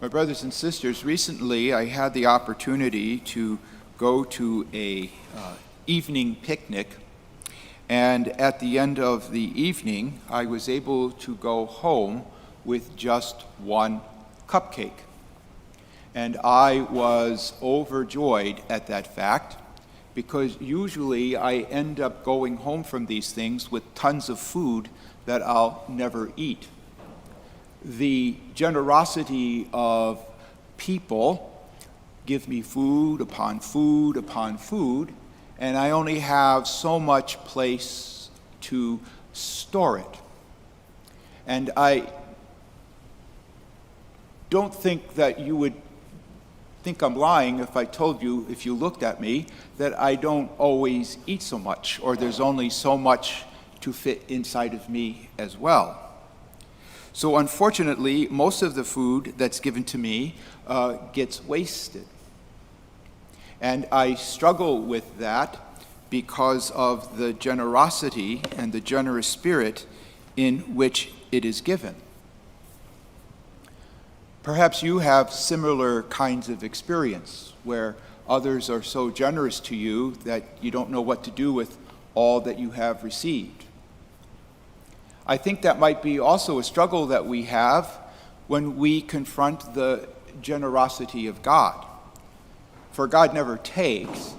My brothers and sisters, recently I had the opportunity to go to a evening picnic, and at the end of the evening I was able to go home with just one cupcake. And I was overjoyed at that fact, because usually I end up going home from these things with tons of food that I'll never eat. The generosity of people give me food upon food upon food, and I only have so much place to store it. And I don't think that you would think I'm lying if I told you, if you looked at me, that I don't always eat so much, or there's only so much to fit inside of me as well. So unfortunately, most of the food that's given to me gets wasted. And I struggle with that because of the generosity and the generous spirit in which it is given. Perhaps you have similar kinds of experience where others are so generous to you that you don't know what to do with all that you have received. I think that might be also a struggle that we have when we confront the generosity of God. For God never takes.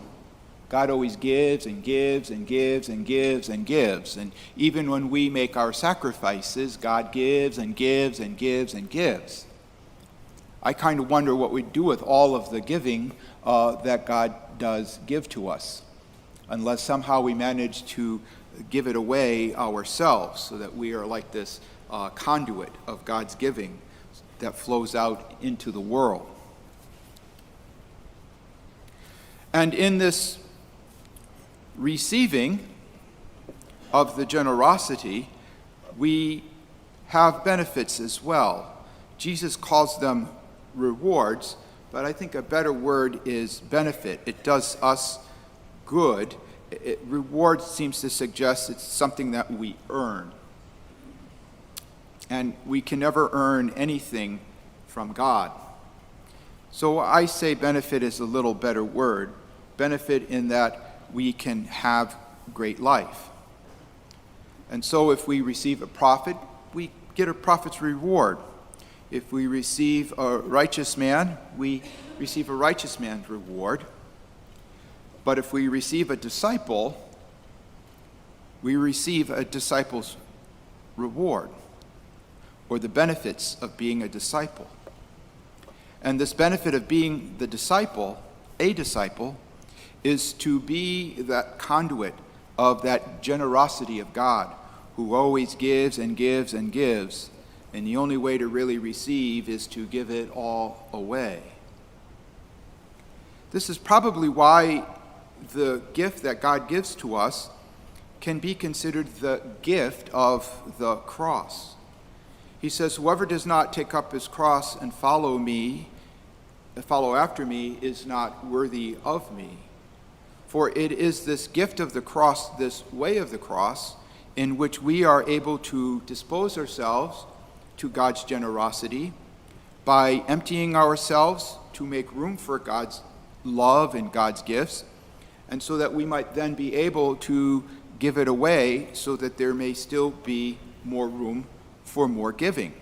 God always gives and gives and gives and gives and gives. And even when we make our sacrifices, God gives and gives and gives and gives. I kind of wonder what we'd do with all of the giving that God does give to us, unless somehow we manage to give it away ourselves, so that we are like this conduit of God's giving that flows out into the world. And in this receiving of the generosity, we have benefits as well. Jesus calls them rewards, but I think a better word is benefit. It does us good. Reward seems to suggest it's something that we earn. And we can never earn anything from God. So I say benefit is a little better word. Benefit in that we can have great life. And so if we receive a profit, we get a prophet's reward. If we receive a righteous man, we receive a righteous man's reward. But if we receive a disciple, we receive a disciple's reward, or the benefits of being a disciple. And this benefit of being the disciple, a disciple, is to be that conduit of that generosity of God, who always gives and gives and gives, and the only way to really receive is to give it all away. This is probably why the gift that God gives to us can be considered the gift of the cross. He says, whoever does not take up his cross and follow after me is not worthy of me. For it is this gift of the cross, this way of the cross, in which we are able to dispose ourselves to God's generosity by emptying ourselves to make room for God's love and God's gifts, and so that we might then be able to give it away so that there may still be more room for more giving.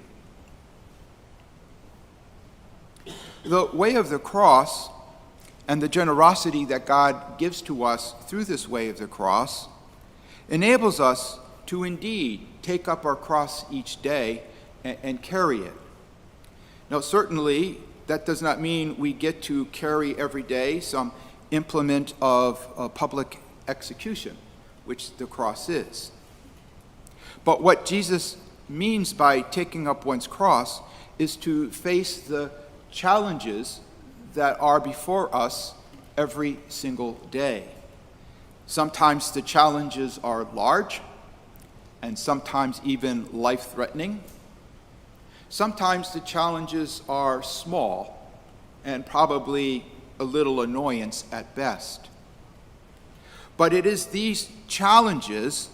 The way of the cross and the generosity that God gives to us through this way of the cross enables us to indeed take up our cross each day and carry it. Now, certainly, that does not mean we get to carry every day some implement of public execution, which the cross is. But what Jesus means by taking up one's cross is to face the challenges that are before us every single day. Sometimes the challenges are large, and sometimes even life-threatening. Sometimes the challenges are small and probably a little annoyance at best. But it is these challenges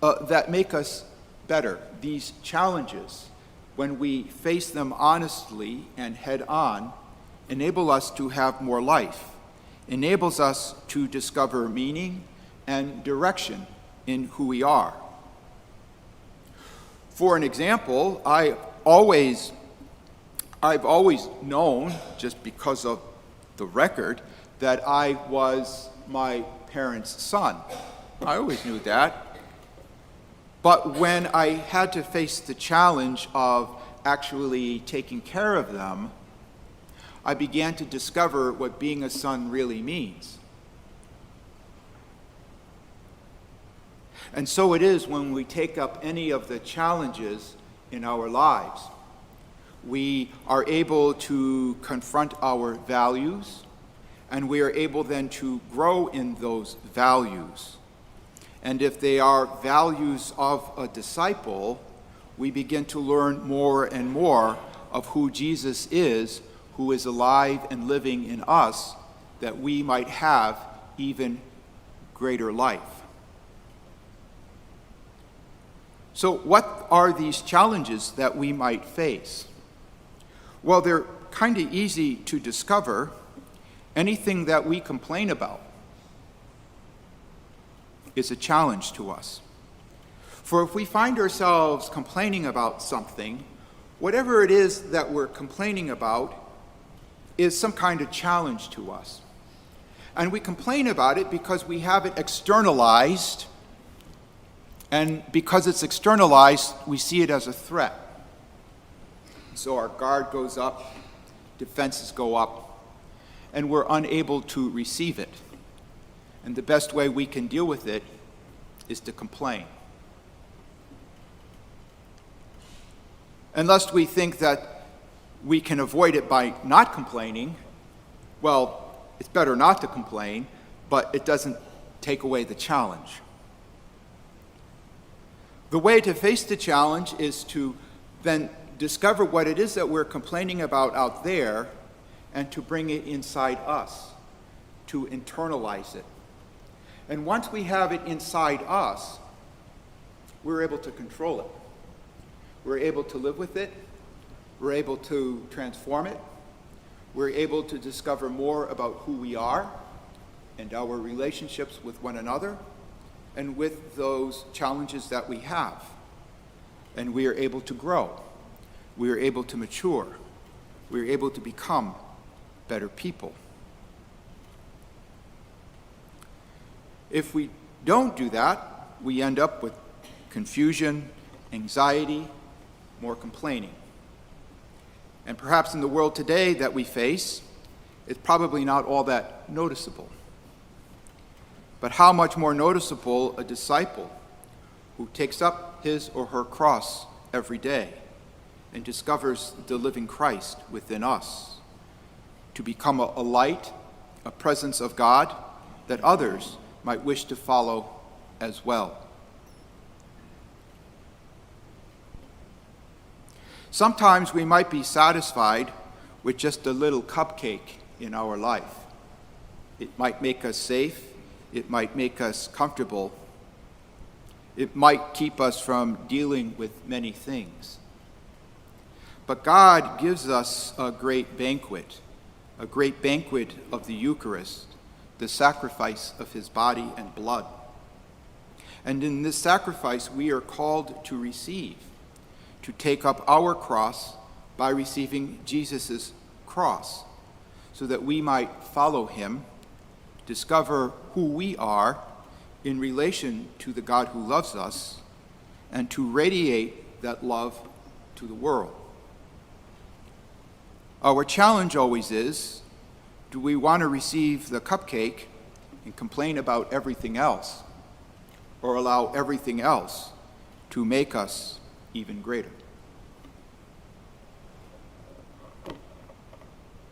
that make us better, these challenges when we face them honestly and head on, enable us to have more life, enables us to discover meaning and direction in who we are. For an example, I've always known, just because of the record, that I was my parents' son. I always knew that. But when I had to face the challenge of actually taking care of them, I began to discover what being a son really means. And so it is when we take up any of the challenges in our lives. We are able to confront our values, and we are able then to grow in those values. And if they are values of a disciple, we begin to learn more and more of who Jesus is, who is alive and living in us, that we might have even greater life. So what are these challenges that we might face? Well, they're kind of easy to discover. Anything that we complain about is a challenge to us. For if we find ourselves complaining about something, whatever it is that we're complaining about is some kind of challenge to us. And we complain about it because we have it externalized, and because it's externalized, we see it as a threat. So our guard goes up, defenses go up, and we're unable to receive it. And the best way we can deal with it is to complain. Unless we think that we can avoid it by not complaining, well, it's better not to complain, but it doesn't take away the challenge. The way to face the challenge is to then discover what it is that we're complaining about out there and to bring it inside us, to internalize it. And once we have it inside us, we're able to control it. We're able to live with it. We're able to transform it. We're able to discover more about who we are and our relationships with one another and with those challenges that we have. And we are able to grow. We are able to mature. We are able to become better people. If we don't do that, we end up with confusion, anxiety, more complaining. And perhaps in the world today that we face, it's probably not all that noticeable. But how much more noticeable a disciple who takes up his or her cross every day and discovers the living Christ within us, to become a light, a presence of God that others might wish to follow as well. Sometimes we might be satisfied with just a little cupcake in our life. It might make us safe. It might make us comfortable. It might keep us from dealing with many things. But God gives us a great banquet of the Eucharist, the sacrifice of his body and blood. And in this sacrifice, we are called to receive, to take up our cross by receiving Jesus' cross, so that we might follow him, discover who we are in relation to the God who loves us, and to radiate that love to the world. Our challenge always is, do we want to receive the cupcake and complain about everything else, or allow everything else to make us even greater?